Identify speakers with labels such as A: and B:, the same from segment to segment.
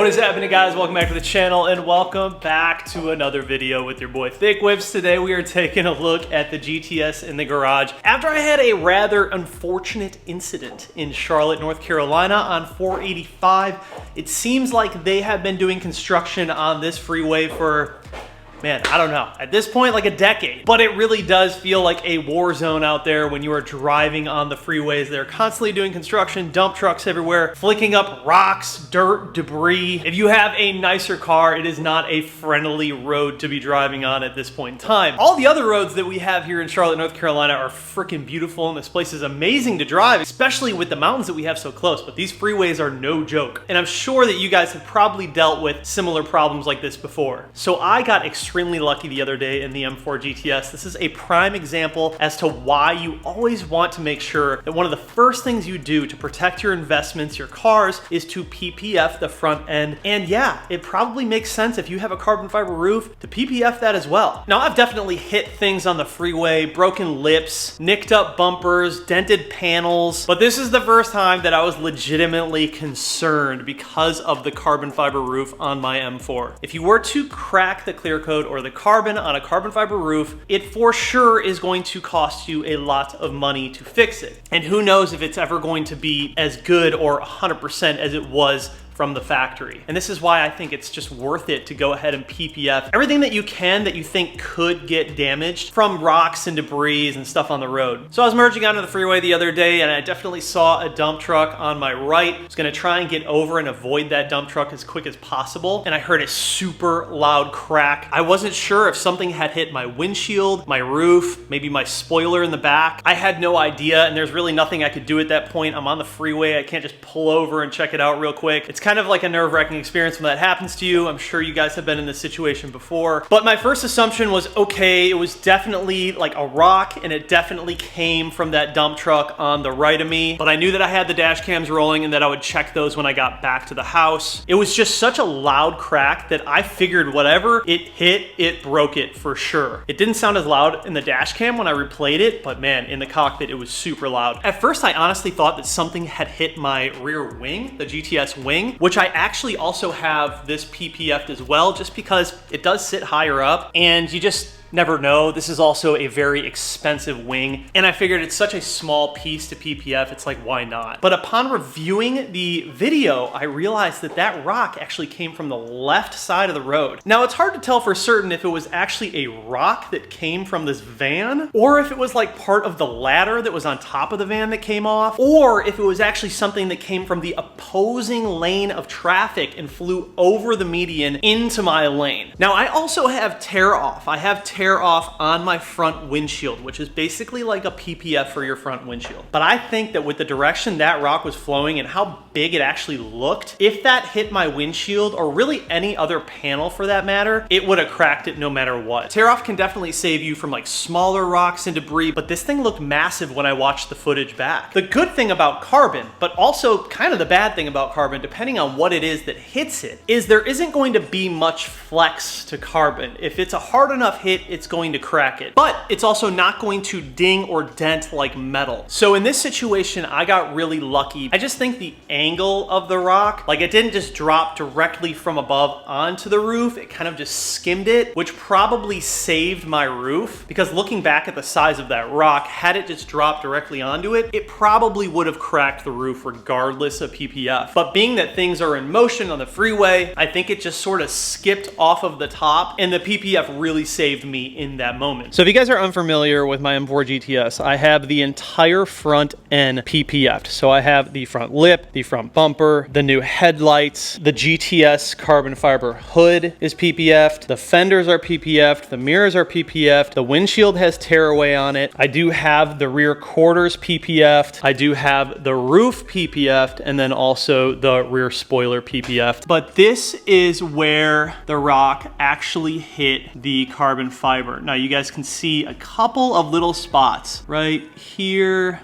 A: What is happening, guys? Welcome back to the channel and welcome back to another video with your boy Thick Whips. Today we are taking a look at the GTS in the garage after I had a rather unfortunate incident in Charlotte, North Carolina on 485. It seems like they have been doing construction on this freeway for, man, I don't know, at this point, like a decade. But it really does feel like a war zone out there when you are driving on the freeways. They're constantly doing construction, dump trucks everywhere, flicking up rocks, dirt, debris. If you have a nicer car, it is not a friendly road to be driving on at this point in time. All the other roads that we have here in Charlotte, North Carolina are freaking beautiful, and this place is amazing to drive, especially with the mountains that we have so close. But these freeways are no joke. And I'm sure that you guys have probably dealt with similar problems like this before. So I got extremely lucky the other day in the M4 GTS. This is a prime example as to why you always want to make sure that one of the first things you do to protect your investments, your cars, is to PPF the front end. And yeah, it probably makes sense if you have a carbon fiber roof to PPF that as well. Now, I've definitely hit things on the freeway, broken lips, nicked up bumpers, dented panels, but this is the first time that I was legitimately concerned because of the carbon fiber roof on my M4. If you were to crack the clear coat or the carbon on a carbon fiber roof, it for sure is going to cost you a lot of money to fix it. And who knows if it's ever going to be as good or 100% as it was from the factory. And this is why I think it's just worth it to go ahead and PPF everything that you can that you think could get damaged from rocks and debris and stuff on the road. So I was merging onto the freeway the other day and I definitely saw a dump truck on my right. I was gonna try and get over and avoid that dump truck as quick as possible. And I heard a super loud crack. I wasn't sure if something had hit my windshield, my roof, maybe my spoiler in the back. I had no idea, and there's really nothing I could do at that point. I'm on the freeway. I can't just pull over and check it out real quick. It's kind of like a nerve-wracking experience when that happens to you. I'm sure you guys have been in this situation before. But my first assumption was, okay, it was definitely like a rock and it definitely came from that dump truck on the right of me. But I knew that I had the dash cams rolling and that I would check those when I got back to the house. It was just such a loud crack that I figured whatever it hit, it broke it for sure. It didn't sound as loud in the dash cam when I replayed it, but man, in the cockpit, it was super loud. At first, I honestly thought that something had hit my rear wing, the GTS wing, which I actually also have this PPF'd as well, just because it does sit higher up and you just never know. This is also a very expensive wing, and I figured it's such a small piece to PPF, it's like, why not? But upon reviewing the video, I realized that that rock actually came from the left side of the road. Now, it's hard to tell for certain if it was actually a rock that came from this van, or if it was like part of the ladder that was on top of the van that came off, or if it was actually something that came from the opposing lane of traffic and flew over the median into my lane. Now, I also have tear off. I have tear off on my front windshield, which is basically like a PPF for your front windshield. But I think that with the direction that rock was flowing and how big it actually looked, if that hit my windshield or really any other panel for that matter, it would have cracked it no matter what. Tear off can definitely save you from like smaller rocks and debris, but this thing looked massive when I watched the footage back. The good thing about carbon, but also kind of the bad thing about carbon, depending on what it is that hits it, is there isn't going to be much flex to carbon. If it's a hard enough hit, it's going to crack it. But it's also not going to ding or dent like metal. So in this situation, I got really lucky. I just think the angle of the rock, like it didn't just drop directly from above onto the roof, it kind of just skimmed it, which probably saved my roof, because looking back at the size of that rock, had it just dropped directly onto it, it probably would have cracked the roof regardless of PPF. But being that things are in motion on the freeway, I think it just sort of skipped off of the top, and the PPF really saved me in that moment. So if you guys are unfamiliar with my M4 GTS, I have the entire front end PPF'd. So I have the front lip, the front bumper, the new headlights, the GTS carbon fiber hood is PPF'd, the fenders are PPF'd, the mirrors are PPF'd, the windshield has tearaway on it. I do have the rear quarters PPF'd, I do have the roof PPF'd, and then also the rear spoiler PPF'd. But this is where the rock actually hit the carbon fiber. Now you guys can see a couple of little spots right here,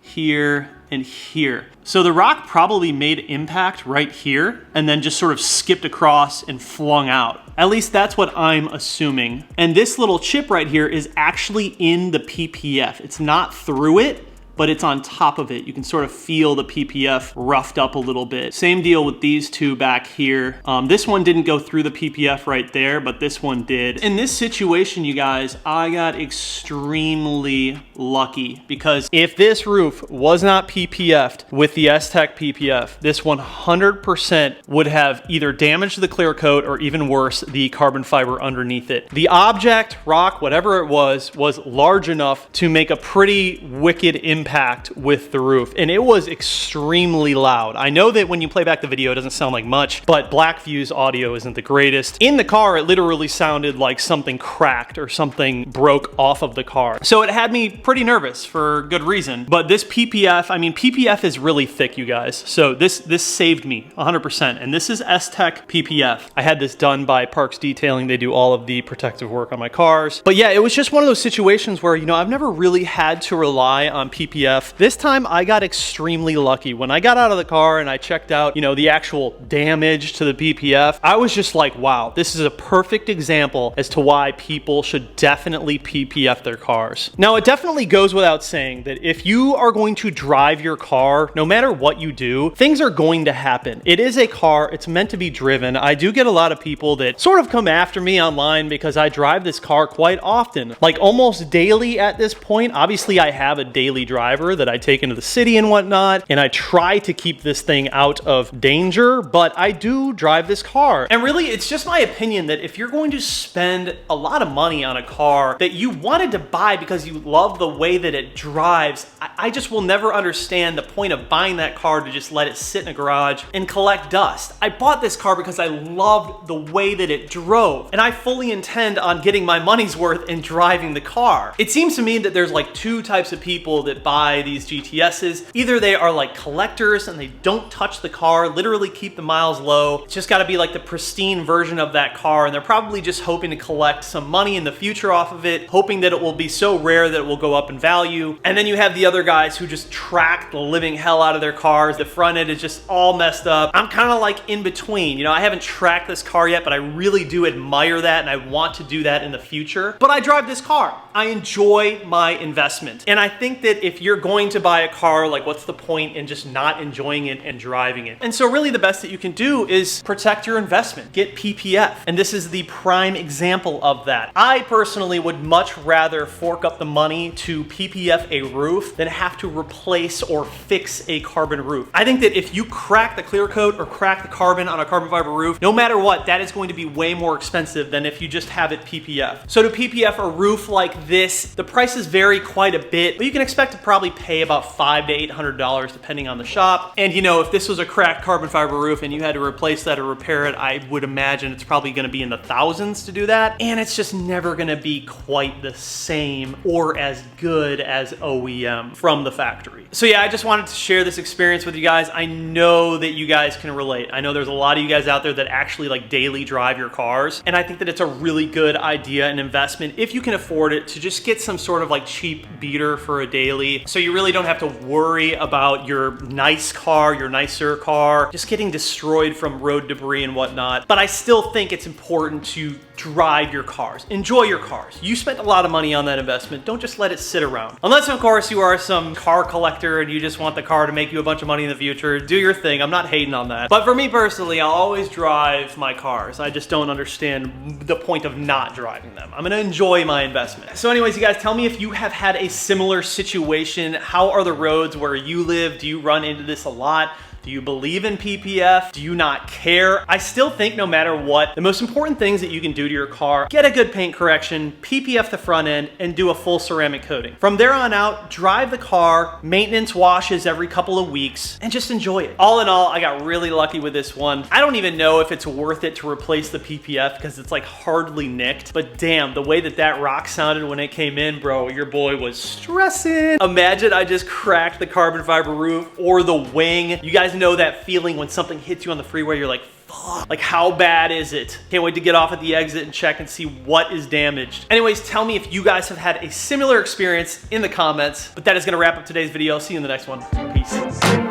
A: here, and here. So the rock probably made impact right here and then just sort of skipped across and flung out. At least that's what I'm assuming. And this little chip right here is actually in the PPF. It's not through it, but it's on top of it. You can sort of feel the PPF roughed up a little bit. Same deal with these two back here. This one didn't go through the PPF right there, but this one did. In this situation, you guys, I got extremely lucky because if this roof was not PPF'd with the S-Tech PPF, this 100% would have either damaged the clear coat or even worse, the carbon fiber underneath it. The object, rock, whatever it was large enough to make a pretty wicked impact with the roof. And it was extremely loud. I know that when you play back the video, it doesn't sound like much, but Blackview's audio isn't the greatest. In the car, it literally sounded like something cracked or something broke off of the car. So it had me pretty nervous for good reason. But this PPF, I mean, PPF is really thick, you guys. So this saved me 100%. And this is S-Tech PPF. I had this done by Parks Detailing. They do all of the protective work on my cars. But yeah, it was just one of those situations where, you know, I've never really had to rely on PPF. This time I got extremely lucky. When I got out of the car and I checked out, you know, the actual damage to the PPF, I was just like, wow, this is a perfect example as to why people should definitely PPF their cars. Now, it definitely goes without saying that if you are going to drive your car, no matter what you do, things are going to happen. It is a car, it's meant to be driven. I do get a lot of people that sort of come after me online because I drive this car quite often, like almost daily at this point. Obviously, I have a daily driver that I take into the city and whatnot, and I try to keep this thing out of danger, but I do drive this car. And really, it's just my opinion that if you're going to spend a lot of money on a car that you wanted to buy because you love the way that it drives, I just will never understand the point of buying that car to just let it sit in a garage and collect dust. I bought this car because I loved the way that it drove, and I fully intend on getting my money's worth in driving the car. It seems to me that there's like two types of people that buy these GTSs. Either they are like collectors and they don't touch the car, literally keep the miles low. It's just gotta be like the pristine version of that car, and they're probably just hoping to collect some money in the future off of it, hoping that it will be so rare that it will go up in value. And then you have the other guys who just track the living hell out of their cars. The front end is just all messed up. I'm kind of like in between. You know, I haven't tracked this car yet, but I really do admire that, and I want to do that in the future. But I drive this car. I enjoy my investment. And I think that if you're going to buy a car, like, what's the point in just not enjoying it and driving it? And so really the best that you can do is protect your investment. Get PPF. And this is the prime example of that. I personally would much rather fork up the money to PPF a roof than have to replace or fix a carbon roof. I think that if you crack the clear coat or crack the carbon on a carbon fiber roof, no matter what, that is going to be way more expensive than if you just have it PPF. So to PPF a roof like this, the prices vary quite a bit, but you can expect to probably pay about $500 to $800 depending on the shop. And you know, if this was a cracked carbon fiber roof and you had to replace that or repair it, I would imagine it's probably gonna be in the thousands to do that. And it's just never gonna be quite the same or as good as OEM from the factory. So yeah, I just wanted to share this experience with you guys. I know that you guys can relate. I know there's a lot of you guys out there that actually like daily drive your cars. And I think that it's a really good idea and investment, if you can afford it, to just get some sort of like cheap beater for a daily. So you really don't have to worry about your nice car, your nicer car, just getting destroyed from road debris and whatnot. But I still think it's important to drive your cars. Enjoy your cars. You spent a lot of money on that investment. Don't just let it sit around. Unless, of course, you are some car collector and you just want the car to make you a bunch of money in the future. Do your thing. I'm not hating on that. But for me personally, I'll always drive my cars. I just don't understand the point of not driving them. I'm gonna enjoy my investment. So anyways, you guys, tell me if you have had a similar situation. How are the roads where you live? Do you run into this a lot? Do you believe in PPF? Do you not care? I still think no matter what, the most important things that you can do to your car, get a good paint correction, PPF the front end, and do a full ceramic coating. From there on out, drive the car, maintenance washes every couple of weeks, and just enjoy it. All in all, I got really lucky with this one. I don't even know if it's worth it to replace the PPF because it's like hardly nicked, but damn, the way that that rock sounded when it came in, bro, your boy was stressing. Imagine I just cracked the carbon fiber roof or the wing. You guys know that feeling when something hits you on the freeway, you're like, fuck, like how bad is it? Can't wait to get off at the exit and check and see what is damaged. Anyways, tell me if you guys have had a similar experience in the comments, but that is gonna wrap up today's video. I'll see you in the next one. Peace.